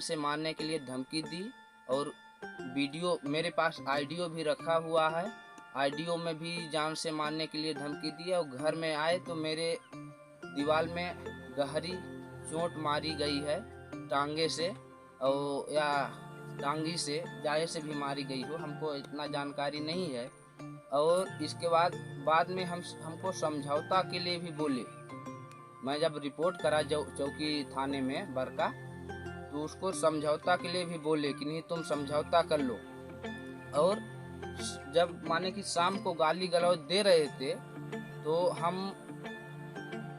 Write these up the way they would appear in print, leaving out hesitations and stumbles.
से मारने के लिए धमकी दी और वीडियो मेरे पास ऑडियो भी रखा हुआ है। ऑडियो में भी जान से मारने के लिए धमकी दी और घर में आए तो मेरे दीवार में गहरी चोट मारी गई है, टांगे से और या टांगी से, जाले से भी मारी गई हो, हमको इतना जानकारी नहीं है। और इसके बाद में हमको समझौता के लिए भी बोले। मैं जब रिपोर्ट करा चौकी थाने में बरका, तो उसको समझौता के लिए भी बोले कि नहीं तुम समझौता कर लो। और जब माने कि शाम को गाली गलौज दे रहे थे तो हम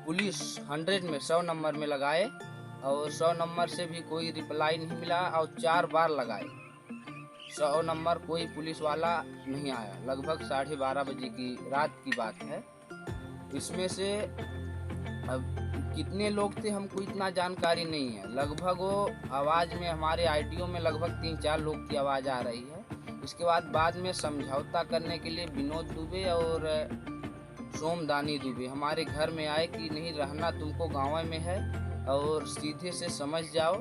पुलिस 100 में 100 नंबर में लगाए और 100 नंबर से भी कोई रिप्लाई नहीं मिला और 4 बार लगाए, 100 नंबर कोई पुलिस वाला नहीं आया। लगभग 12:30 बजे की रात की बात है। इसमें से अब कितने लोग थे हमको इतना जानकारी नहीं है। लगभग वो आवाज़ में हमारे आईडियो में लगभग 3-4 लोग की आवाज़ आ रही है। इसके बाद में समझौता करने के लिए विनोद दुबे और सोमदानी दुबे हमारे घर में आए कि नहीं रहना तुमको गाँव में है और सीधे से समझ जाओ।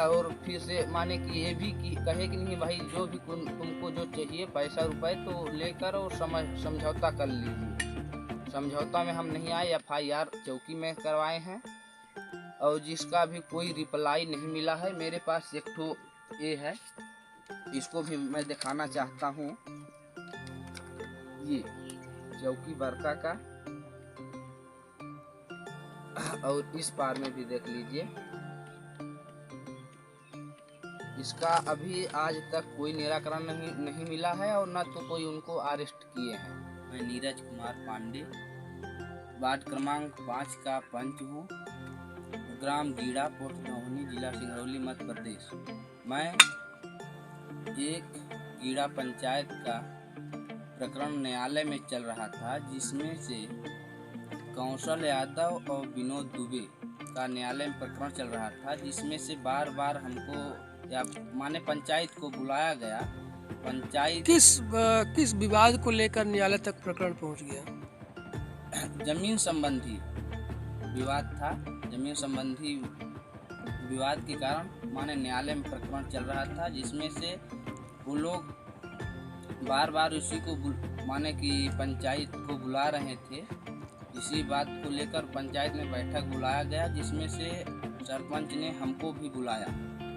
और फिर से माने कि ये भी कि कहे कि नहीं भाई जो भी तुमको जो चाहिए पैसा रुपए तो लेकर और समझौता कर लीजिए। समझौता में हम नहीं आए, FIR चौकी में करवाए हैं और जिसका भी कोई रिप्लाई नहीं मिला है। मेरे पास एक ठो ये है, इसको भी मैं दिखाना चाहता हूँ। ये चौकी बरका का और इस पार में भी देख लीजिए। इसका अभी आज तक कोई निराकरण नहीं मिला है और न तो कोई उनको अरेस्ट किए हैं। मैं नीरज कुमार पांडे, वार्ड क्रमांक 5 का पंच हूँ, ग्राम गीड़ा, पोस्ट धौनी, जिला सिंगरौली, मध्य प्रदेश। मैं एक गीड़ा पंचायत का प्रकरण न्यायालय में चल रहा था, जिसमें से कौशल यादव और विनोद दुबे का न्यायालय में प्रकरण चल रहा था, जिसमें से बार बार हमको या माने पंचायत को बुलाया गया। पंचायत किस विवाद को लेकर न्यायालय तक प्रकरण पहुंच गया? जमीन संबंधी विवाद था। जमीन संबंधी विवाद के कारण माने न्यायालय में प्रकरण चल रहा था, जिसमें से वो लोग बार बार उसी को माने कि पंचायत को बुला रहे थे। इसी बात को लेकर पंचायत में बैठक बुलाया गया, जिसमें से सरपंच ने हमको भी बुलाया,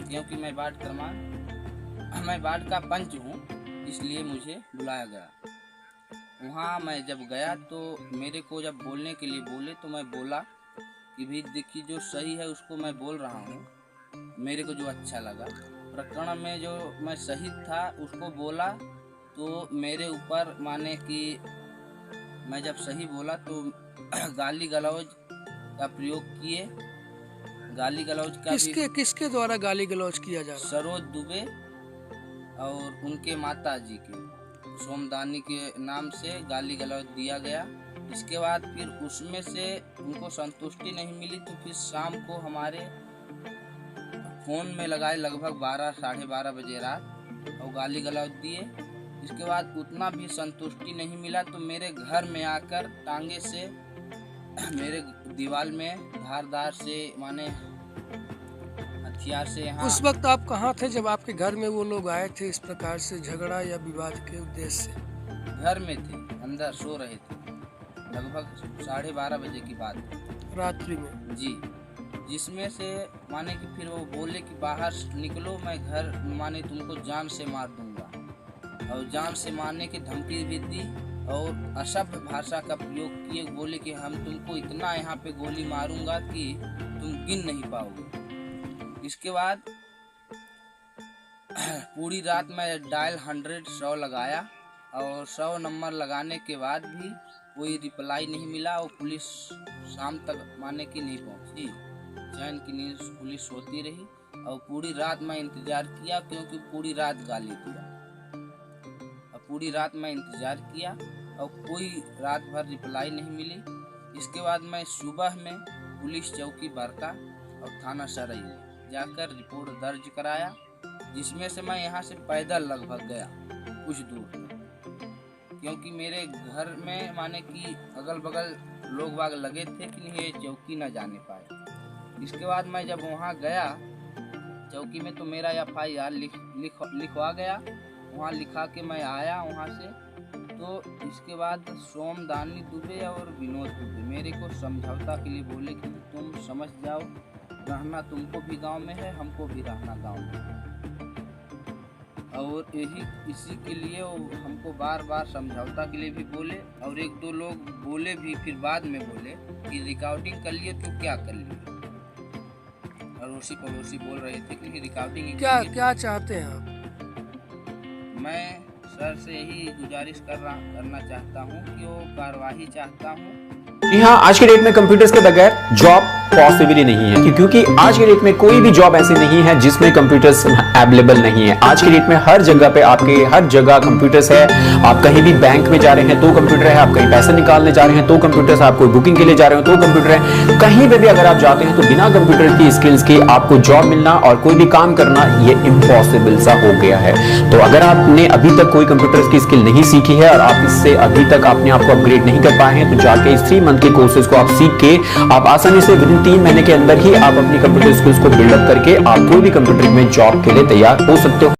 क्योंकि मैं वार्ड का पंच हूँ, इसलिए मुझे बुलाया गया। वहाँ मैं जब गया तो मेरे को जब बोलने के लिए बोले तो मैं बोला कि भी देखिए जो सही है उसको मैं बोल रहा हूँ, मेरे को जो अच्छा लगा। प्रकरण में जो मैं सही था उसको बोला तो मेरे ऊपर माने कि मैं जब सही बोला तो गाली गलौज का प्रयोग किए। गाली गलौज का किसके द्वारा गाली गलौज किया जा रहा है? सरोज दुबे और उनके माता जी के सोमदानी के नाम से गाली गलौज दिया गया। इसके बाद फिर उसमें से उनको संतुष्टि नहीं मिली तो फिर शाम को हमारे फोन में लगाए लगभग 12-12:30 बजे रात और गाली गलौज दिए। इसके बाद उतना भी संतुष्टि नहीं मिला तो मेरे घर में आकर टांगे से मेरे दीवार में धारदार से माने हथियार से यहाँ। उस वक्त आप कहाँ थे जब आपके घर में वो लोग आए थे इस प्रकार से झगड़ा या विवाद के उद्देश्य से? घर में थे, अंदर सो रहे थे। लगभग 12:30 बजे की बात है, रात्रि में जी। जिसमें से माने कि फिर वो बोले कि बाहर निकलो, मैं घर माने तुमको जान से मार दूंगा और जान से मारने की धमकी भी दी और असभ्य भाषा का प्रयोग किए। बोले कि हम तुमको इतना यहाँ पे गोली मारूंगा कि तुम गिन नहीं पाओगे। इसके बाद पूरी रात में डायल 100 लगाया और 100 नंबर लगाने के बाद भी कोई रिप्लाई नहीं मिला और पुलिस शाम तक माने कि नहीं पहुंची। चैन की नींद पुलिस सोती रही और पूरी रात मैं इंतजार किया, क्योंकि पूरी रात गाली दिया और पूरी रात मैं इंतजार किया और कोई रात भर रिप्लाई नहीं मिली। इसके बाद मैं सुबह में पुलिस चौकी बरका और थाना सरई में जाकर रिपोर्ट दर्ज कराया, जिसमें से मैं यहाँ से पैदल लगभग गया कुछ दूर तक, क्योंकि मेरे घर में माने कि अगल बगल लोग बाग लगे थे कि नहीं ये चौकी न जाने पाए। इसके बाद मैं जब वहाँ गया चौकी में तो मेरा FIR लिखवा गया। वहाँ लिखा के मैं आया वहाँ से। तो इसके बाद सोमदानी दुबे और विनोद दुबे मेरे को समझौता के लिए बोले कि तुम समझ जाओ, रहना तुमको भी गांव में है, हमको भी रहना गांव में है। और इसी के लिए वो हमको बार बार समझौता के लिए भी बोले, और 1-2 लोग बोले भी, फिर बाद में बोले कि रिकॉर्डिंग कर लिए तो क्या कर लिए। अड़ोसी पड़ोसी बोल रहे थे कि रिकॉर्डिंग क्या चाहते हैं आप? मैं सर से यही गुजारिश करना चाहता हूँ कि वो कार्रवाई चाहता हूँ। जी हाँ, आज के डेट में कंप्यूटर्स के बगैर जॉब पॉसिबल ही नहीं है, क्योंकि आज के डेट में कोई भी जॉब ऐसी नहीं है जिसमें कंप्यूटर्स अवेलेबल नहीं है। आज के डेट में हर जगह पे आपके हर जगह कंप्यूटर्स है। आप कहीं भी बैंक में जा रहे हैं तो कंप्यूटर है, आप कहीं पैसे निकालने जा रहे हैं तो कंप्यूटर्स, आप कोई बुकिंग के लिए जा रहे हो तो कंप्यूटर है। कहीं पे भी अगर आप जाते हैं तो बिना कंप्यूटर की स्किल्स के आपको जॉब मिलना और कोई भी काम करना ये इम्पॉसिबल सा हो गया है। तो अगर आपने अभी तक कोई कंप्यूटर की स्किल नहीं सीखी है और आप इससे अभी तक अपने आप को अपग्रेड नहीं कर पाए हैं, तो जाके इस 3 मंथ के कोर्सेज को आप सीख के आप आसानी से विदिन 3 महीने के अंदर ही आप अपनी कंप्यूटर स्किल्स को बिल्डअप करके आप कोई भी कंप्यूटर में जॉब के लिए तैयार हो सकते हो।